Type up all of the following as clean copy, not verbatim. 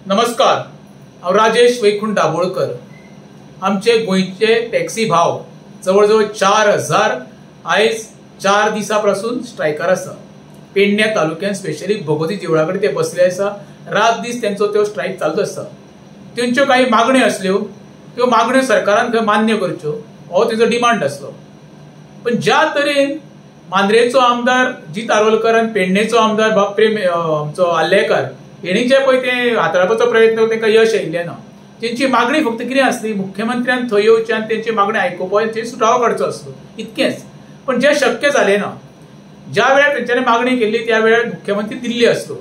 नमस्कार, हांव राजेश वैकुंठ दाबोळकर। आमचे गोंयचे टॅक्सी भाव जवळजवळ 4000 आयज 4 दिसांपासून स्ट्रायकार आसा। पेडण्या तालुक्यात स्पेशली भगवती देवळा कडेन ते बसले आसा। रात दीस त्यांचो तो स्ट्रायक चालू आसा। त्यांच्यो काही मागण्यो आसल्यो, त्यो मागण्यो सरकारान थंय मान्य करच्यो हो तेंचो डिमांड आसलो। पण ज्या तरेन मांद्रेचो आमदार जीत आरोलकर आनी पेडणेचो आमदार आमचो आल्लेकर हेणी जे पळय ते हाताळपाचो प्रयत्न तांकां यश येयल्लें ना। तेंची मागणी फक्त कितें आसली, मुख्यमंत्र्यान थंय येवचें आनी तेंची मागणी आयकुपाची, ते सुटावो काडचो आसलो, इतकेंच। पण जे शक्य जालें ना। ज्या वेळार तेंच्यांनी मागणी केल्ली त्या वेळार मुख्यमंत्री दिल्ली आसलो,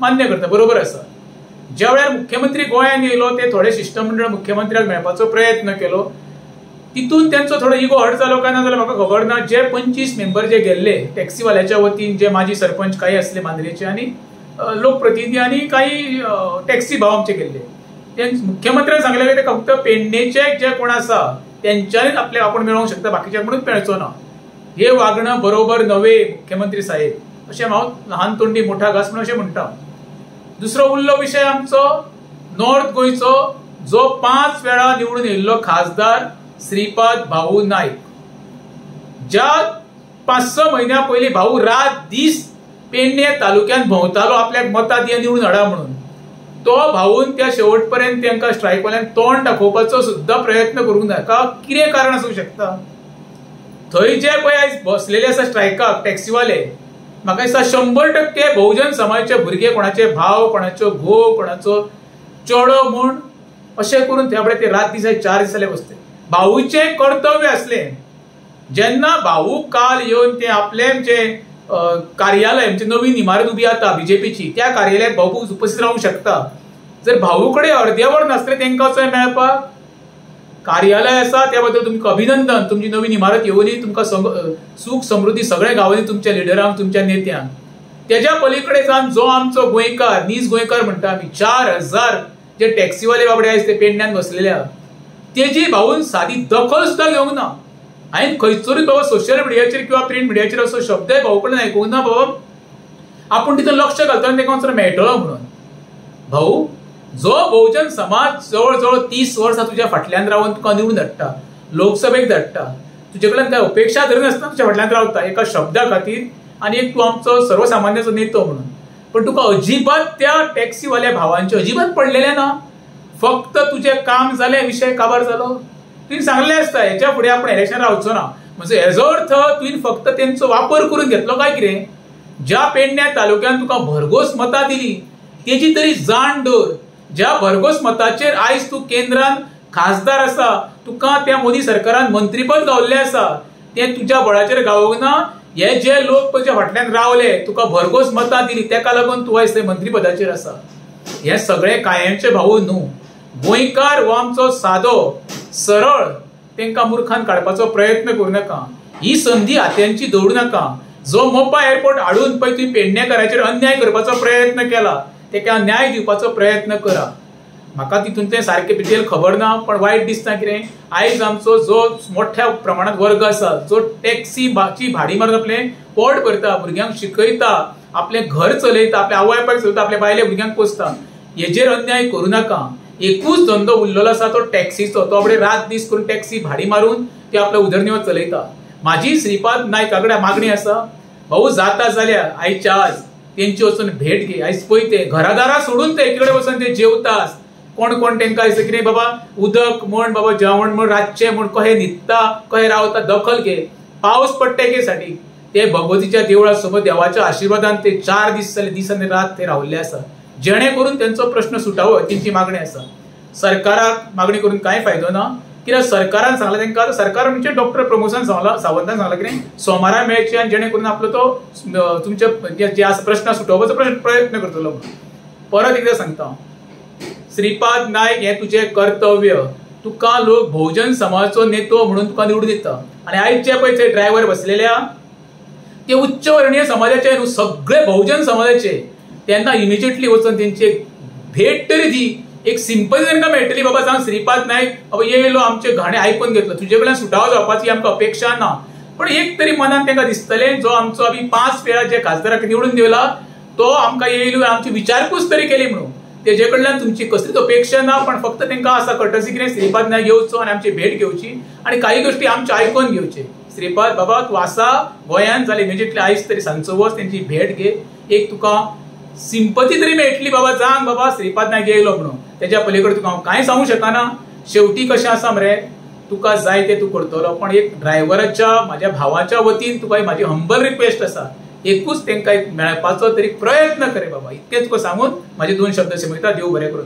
मान्य करता, बरोबर आसा। ज्या वेळार मुख्यमंत्री गोंयांत येयलो ते थोडे शिष्टमंडळ मुख्यमंत्र्याक मेळपाचो प्रयत्न केलो, तितून त्यांचो थोडो इगो हर्ट जालो काय ना जाल्यार म्हाका खबर ना। जे 25 मेंबर जे गेल्ले टॅक्सीवाल्याच्या वतीन, जे माजी सरपंच काही आसले मांद्रेचे आनी लोकप्रतिनिधी आनी काही टॅक्सी भाव आमचे गेल्ले, ते मुख्यमंत्र्यान सांगलें की फक्त पेडणेचे जे कोण आसा तेंच्यांनीच आपल्याक आपूण मेळोवंक शकता, बाकीच्या कोणूच मेळचो ना। हे वागणं बरोबर नव्हे मुख्यमंत्री साहेब, अशें हांव ल्हान तोंडी मोठा घास म्हणून अशें म्हणटा। दुसरो उरलो विशय आमचो नॉर्थ गोंयचो, जो 5 वेळा निवडून येयल्लो खासदार श्रीपाद भाऊ नायक। ज्या 5-6 म्हयन्या पयलीं भाऊ रात दीस पेडणे तालुक्यात भोंवतालो आपल्याक मतां दिया निवडून हाडा म्हणून, तो भाऊन त्या शेवटपर्यंत तांकां स्ट्रायकवाल्यांक तोंड दाखोवपाचो सुद्दां प्रयत्न करूंक ना। कितें कारण आसूंक शकता? थंय जे पळय आयज बसलेले आसा स्ट्रायकाक टॅक्सीवाले, म्हाका दिसता 100% बहुजन समाजाचे भुरगे, कोणाचे भाव, कोणाच्यो घोव, कोणाचो चेडो म्हूण अशें करून त्या ते रात दीस 4 दीस जाले बसले। भाऊचें कर्तव्य आसलें, जेन्ना भाऊ काल येवन ते आपलें जे कार्यालय म्हणजे नवीन इमारत उबी आता बीजेपीची, त्या कार्यालयात भाऊ उपस्थित रावंक शकता। जर भाऊ कडेन अर्दे वर नासलें तेंकां वचून मेळपाक, कार्यालय आसा त्या बद्दल तुमकां अभिनंदन, तुमची नवीन इमारत येवनी तुमकां सुख समृद्धी सगळ्या गांवांनी तुमच्या लिडरांक, तुमच्या नेत्यांक। तेज्या पलीकडे जावन जो आमचो गोंयकार, नीज गोंयकार म्हणटा आमी, 4000 जे टॅक्सीवाले बाबडे आयज ते पेडण्यान बसलेले आहा, तेजी भाऊन सादी दखल सुद्दां घेवंक ना। हांवें खंयचोरूच बाबा सोशल मिडियाचेर किंवा प्रिंट मिडियाचेर असो शब्दय भाऊ कडल्यान आयकूंक ना बाबा आपूण तितून लक्ष घालता आनी ताका वचून मेळटलो म्हणून। भाऊ, जो बहुजन समाज जवळ 30 वर्सां तुज्या फाटल्यान रावन तुका निवडून धाडटा, लोकसभेक धाडटा, तुजे कडल्यान काय अपेक्षा धरनासतना तुज्या फाटल्यान रावता एका शब्दा खातीर आनी एक तूं आमचो सर्वसामान्याचो नेतो म्हणून। पण तुका अजिबात त्या टॅक्सीवाल्या भावांचे अजिबात पडलेले ना। फक्त तुजें काम जालें, विशय काबार जालो। तुवें सांगलें आसता हेच्या फुडें आपण इलेक्शन रावचो ना, म्हणजे हेजो अर्थ तुवें फक्त तेंचो वापर करून घेतलो काय कितें? ज्या पेडण्या तालुक्यात तुका भरघोस मतां दिली तेजी तरी जाण दवर। ज्या भरघोस मताचेर आयज तूं केंद्रान खासदार आसा, तुका त्या मोदी सरकारान मंत्रीपद गावल्लें आसा, तें तुज्या बळाचेर गावोंक ना। हे जे लोक तुज्या फाटल्यान रावले, तुका भरघोस मतां दिली, तेका लागून तूं आयज मंत्रीपदाचेर आसा। हे सगळे कायमचे भाऊ न्हू। गोंयकार हो आमचो सादो सरळ, तेंकां मुर्खान काडपाचो प्रयत्न करूं नाका। ही संधी हात्यांची दवरूं नाका। जो मोपा एअरपोर्ट हाडून पळय तुवें पेडणेकाराचेर अन्याय करपाचो प्रयत्न केला, तेका न्याय दिवपाचो प्रयत्न करा। म्हाका तितून तें सारकें डिटेल खबर ना, पण वायट दिसता कितें, आयज आमचो जो मोठ्या प्रमाणात वर्ग आसा, जो टॅक्सीची भाडी मारून आपलें पोट भरता, भुरग्यांक शिकयता, आपलें घर चलयता, आपल्या आवय बापायक चलयता, आपल्या बायले भुरग्यांक पोसता, हेजेर अन्याय करूं नाका। एकूच धंदो उरलेलो आसा तो टॅक्सीचो, तो आपणे रात दीस करून टॅक्सी भाडी मारून ते आपलो उदरनिर्वाह चलयता। माझी श्रीपाद नायका कडेन मागणी आसा, भाऊ जाता जाल्यार आयच्या आज तेंची वचून भेट घे। आयज पळय ते घरादारा सोडून ते एकीकडे वचून ते जेवतात, कोण कोण तेंकां आयज कितें बाबा उदक म्हण, बाबा जेवण म्हण, रातचें म्हण, कशें न्हिदता, कशें रावता, दखल घे। पावस पडटा एकेसाठी ते भगवतीच्या देवळा समोर देवाच्या आशिर्वादान ते 4 दीस जाले, दीस आनी रात ते रावल्ले आसा, जेणे करून त्यांचो प्रश्न सुटावो, तेंची मागणी आसा। सरकाराक मागणी करून कांय फायदो ना, कित्याक सरकारान सांगलां तेंकां, सरकार म्हणजे डॉक्टर प्रमोद सावंतान सांगलां कितें, सोमारा मेळचे आनी जेणे करून आपलो तो तुमचे जे प्रश्न सुटोवपाचो प्रयत्न करतलो। परत एकदां सांगता, श्रीपाद नायक हें तुजें कर्तव्य। तुका लोक बहुजन समाजाचो नेतो म्हणून तुका निवडून दिता, आनी आयज जे पळय ते ड्रायव्हर बसलेले आहा ते उच्च वर्णीय समाजाचे न्हू, सगळे बहुजन समाजाचे। तेन्ना इमिजिएटली वचून तेंची एक भेट तरी दी, एक सिंपल तांकां मेळटली, बाबा सांग श्रीपाद नायक बाबा येयलो, आमचे गाणे आयकून घेतलो, तुजे कडल्यान सुटावो जावपाची आमकां अपेक्षा ना। पण एक तरी मनान तांकां दिसतलें, जो आमचो आमी 5 वेळा जे खासदाराक निवडून दिला तो आमकां येयलो, आमची विचारपूस तरी केली म्हणून। तेजे कडल्यान तुमची कसलीच अपेक्षा ना, पण फक्त तांकां आसा कटसी कितें श्रीपाद नायक येवचो आनी आमची भेट घेवची आनी काही गोष्टी आमचे आयकून घेवचे. श्रीपाद बाबा तूं आसा गोंयांत जाल्यार इमिजिएटली आयज तरी सांजचो वच तेंची भेट घे, एक तुका सिंपथी तरी मेळटली. बाबा सांग बाबा श्रीपाद नायक येयलो म्हणून, तेज्या पलीकडे तुका हांव कांय सांगू शकना. शेवटी कशें आसा मरे, तुका जाय ते तूं करतलो, पण एक ड्रायव्हराच्या म्हाज्या भावाच्या वतीन तुका म्हाजी हंबल रिक्वेस्ट आसा, एकूच तांकां एक मेळपाचो तरी प्रयत्न करे बाबा. इतकें तुका सांगून म्हाजे 2 शब्द सोंपयता. देव बरें करूं.